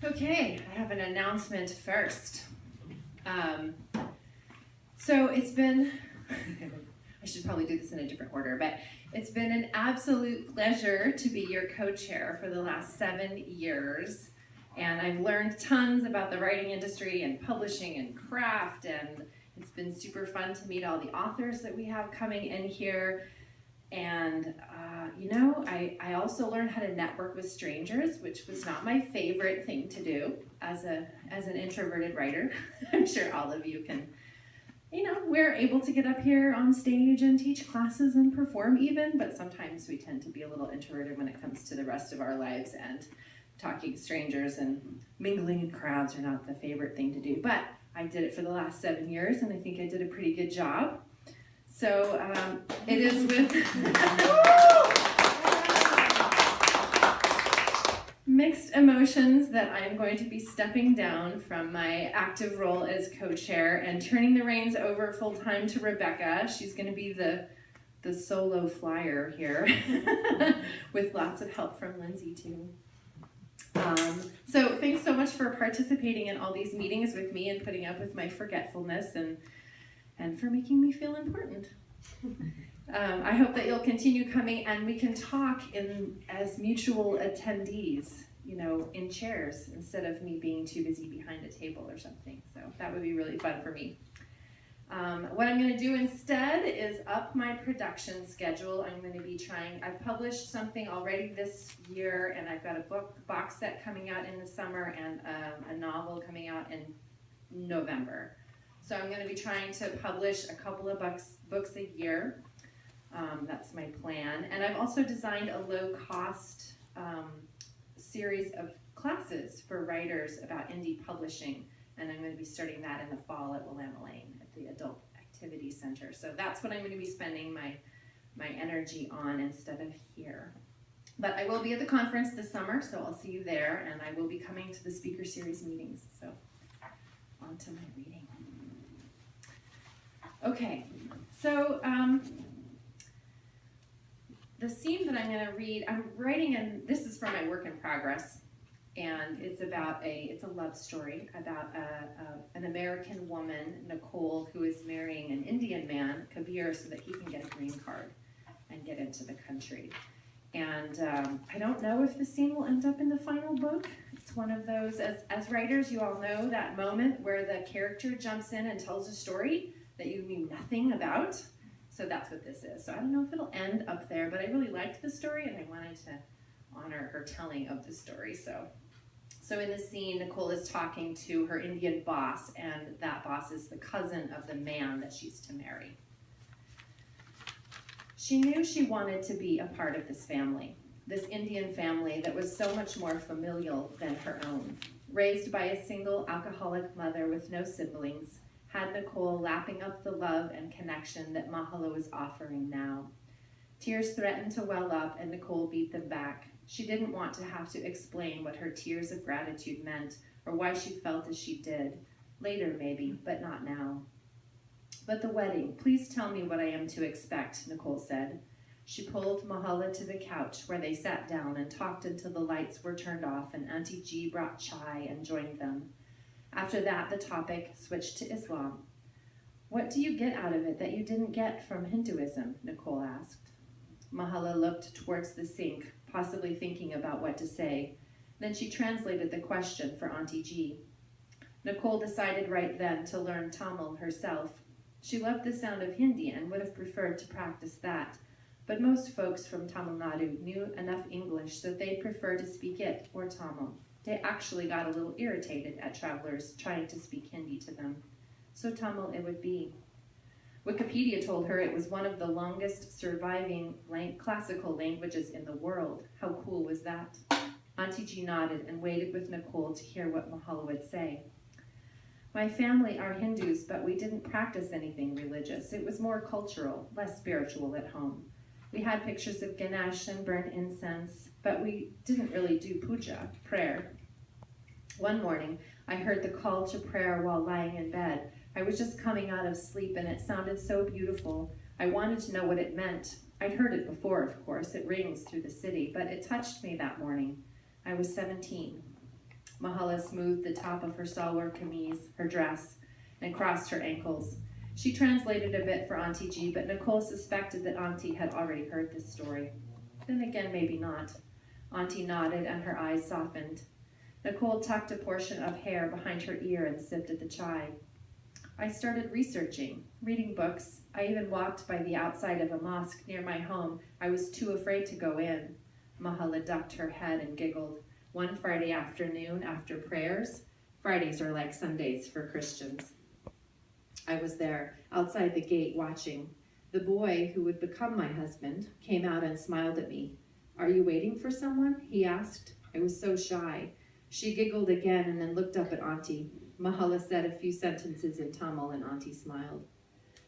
Okay, I have an announcement first. So it's been, I should probably do this in a different order, but it's been an absolute pleasure to be your co-chair for the last 7 years. And I've learned tons about the writing industry and publishing and craft, and it's been super fun to meet all the authors that we have coming in here. And I also learned how to network with strangers, which was not my favorite thing to do as an introverted writer. I'm sure all of you can, we're able to get up here on stage and teach classes and perform even, but sometimes we tend to be a little introverted when it comes to the rest of our lives, and talking to strangers and mingling in crowds are not the favorite thing to do. But I did it for the last 7 years, and I think I did a pretty good job. So it is with mixed emotions that I'm going to be stepping down from my active role as co-chair and turning the reins over full-time to Rebecca. She's going to be the solo flyer here with lots of help from Lindsay too. So thanks so much for participating in all these meetings with me and putting up with my forgetfulness and for making me feel important. I hope that you'll continue coming and we can talk as mutual attendees, in chairs instead of me being too busy behind a table or something. So that would be really fun for me. What I'm going to do instead is up my production schedule. I'm going to be I've published something already this year, and I've got a box set coming out in the summer and a novel coming out in November. So I'm going to be trying to publish a couple of books a year. That's my plan. And I've also designed a low-cost series of classes for writers about indie publishing. And I'm going to be starting that in the fall at Willamette Writers at the Adult Activity Center. So that's what I'm going to be spending my energy on instead of here. But I will be at the conference this summer, so I'll see you there. And I will be coming to the speaker series meetings. So on to my reading. Okay, so the scene that I'm going to read, I'm writing, and this is from my work in progress, and it's a love story about an American woman, Nicole, who is marrying an Indian man, Kabir, so that he can get a green card and get into the country. And I don't know if the scene will end up in the final book. It's one of those, as writers, you all know that moment where the character jumps in and tells a story that you knew nothing about. So that's what this is. So I don't know if it'll end up there, but I really liked the story and I wanted to honor her telling of the story. So in this scene, Nicole is talking to her Indian boss, and that boss is the cousin of the man that she's to marry. She knew she wanted to be a part of this family, this Indian family that was so much more familial than her own. Raised by a single alcoholic mother with no siblings, had Nicole lapping up the love and connection that Mahalo was offering now. Tears threatened to well up, and Nicole beat them back. She didn't want to have to explain what her tears of gratitude meant, or why she felt as she did. Later, maybe, but not now. But the wedding, please tell me what I am to expect, Nicole said. She pulled Mahala to the couch, where they sat down and talked until the lights were turned off and Auntie G brought chai and joined them. After that, the topic switched to Islam. What do you get out of it that you didn't get from Hinduism? Nicole asked. Mahala looked towards the sink, possibly thinking about what to say. Then she translated the question for Auntie G. Nicole decided right then to learn Tamil herself. She loved the sound of Hindi and would have preferred to practice that, but most folks from Tamil Nadu knew enough English that they'd prefer to speak it or Tamil. They actually got a little irritated at travelers trying to speak Hindi to them. So Tamil it would be. Wikipedia told her it was one of the longest surviving classical languages in the world. How cool was that? Auntie G nodded and waited with Nicole to hear what Mahala would say. My family are Hindus, but we didn't practice anything religious. It was more cultural, less spiritual at home. We had pictures of Ganesh and burned incense, but we didn't really do puja, prayer. One morning, I heard the call to prayer while lying in bed. I was just coming out of sleep, and it sounded so beautiful. I wanted to know what it meant. I'd heard it before, of course. It rings through the city, but it touched me that morning. I was 17. Mahala smoothed the top of her salwar kameez, her dress, and crossed her ankles. She translated a bit for Auntie G, but Nicole suspected that Auntie had already heard this story. Then again, maybe not. Auntie nodded and her eyes softened. Nicole tucked a portion of hair behind her ear and sipped at the chai. I started researching, reading books. I even walked by the outside of a mosque near my home. I was too afraid to go in. Mahala ducked her head and giggled. One Friday afternoon after prayers, Fridays are like Sundays for Christians, I was there, outside the gate, watching. The boy, who would become my husband, came out and smiled at me. "Are you waiting for someone?" he asked. I was so shy. She giggled again and then looked up at Auntie. Mahala said a few sentences in Tamil and Auntie smiled.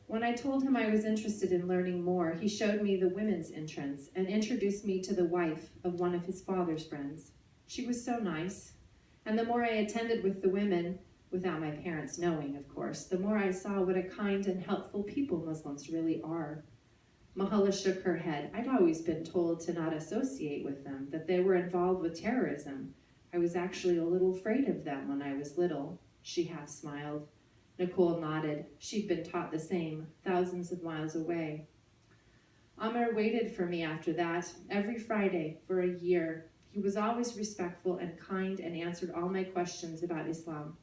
When I told him I was interested in learning more, he showed me the women's entrance and introduced me to the wife of one of his father's friends. She was so nice. And the more I attended with the women, without my parents knowing, of course, the more I saw what a kind and helpful people Muslims really are. Mahala shook her head. I'd always been told to not associate with them, that they were involved with terrorism. I was actually a little afraid of them when I was little. She half smiled. Nicole nodded. She'd been taught the same, thousands of miles away. Amr waited for me after that, every Friday, for a year. He was always respectful and kind and answered all my questions about Islam.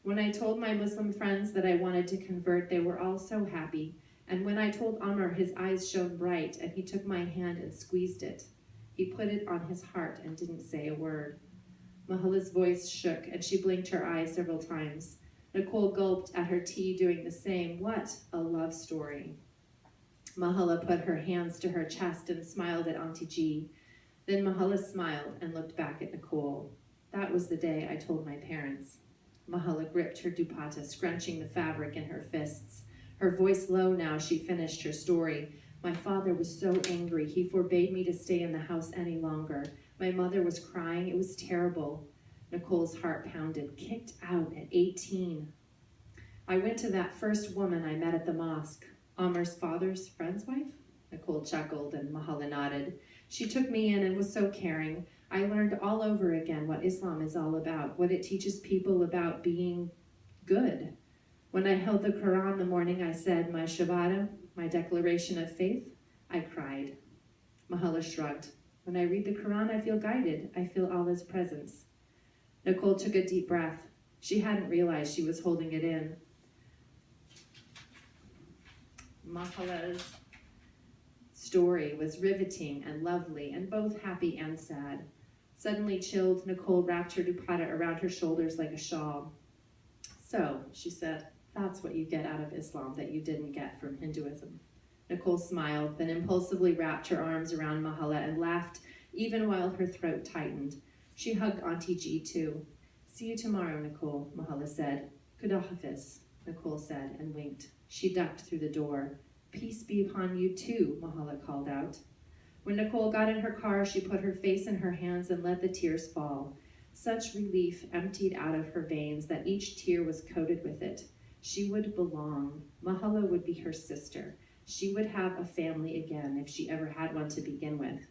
When I told my Muslim friends that I wanted to convert, they were all so happy. And when I told Amr, his eyes shone bright, and he took my hand and squeezed it. He put it on his heart and didn't say a word. Mahala's voice shook, and she blinked her eyes several times. Nicole gulped at her tea, doing the same. What a love story. Mahala put her hands to her chest and smiled at Auntie G. Then Mahala smiled and looked back at Nicole. That was the day I told my parents. Mahala gripped her dupatta, scrunching the fabric in her fists. Her voice low now, she finished her story. My father was so angry. He forbade me to stay in the house any longer. My mother was crying. It was terrible. Nicole's heart pounded. Kicked out at 18. I went to that first woman I met at the mosque. Amar's father's friend's wife? Nicole chuckled and Mahala nodded. She took me in and was so caring. I learned all over again what Islam is all about, what it teaches people about being good. When I held the Quran the morning I said my Shahada, my declaration of faith, I cried. Mahala shrugged. When I read the Quran, I feel guided. I feel Allah's presence. Nicole took a deep breath. She hadn't realized she was holding it in. Mahala's story was riveting and lovely, and both happy and sad. Suddenly chilled, Nicole wrapped her dupatta around her shoulders like a shawl. So, she said, that's what you get out of Islam that you didn't get from Hinduism. Nicole smiled, then impulsively wrapped her arms around Mahala and laughed, even while her throat tightened. She hugged Auntie G too. See you tomorrow, Nicole, Mahala said. Khuda Hafiz, Nicole said and winked. She ducked through the door. Peace be upon you too, Mahala called out. When Nicole got in her car, she put her face in her hands and let the tears fall. Such relief emptied out of her veins that each tear was coated with it. She would belong. Mahala would be her sister. She would have a family again if she ever had one to begin with.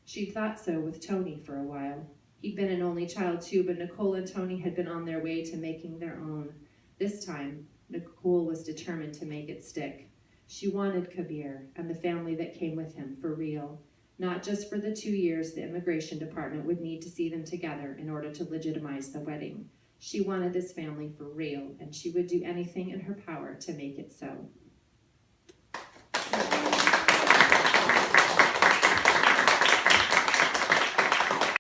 She'd thought so with Tony for a while. He'd been an only child too, but Nicole and Tony had been on their way to making their own. This time, Nicole was determined to make it stick. She wanted Kabir and the family that came with him for real. Not just for the 2 years the immigration department would need to see them together in order to legitimize the wedding. She wanted this family for real, and she would do anything in her power to make it so.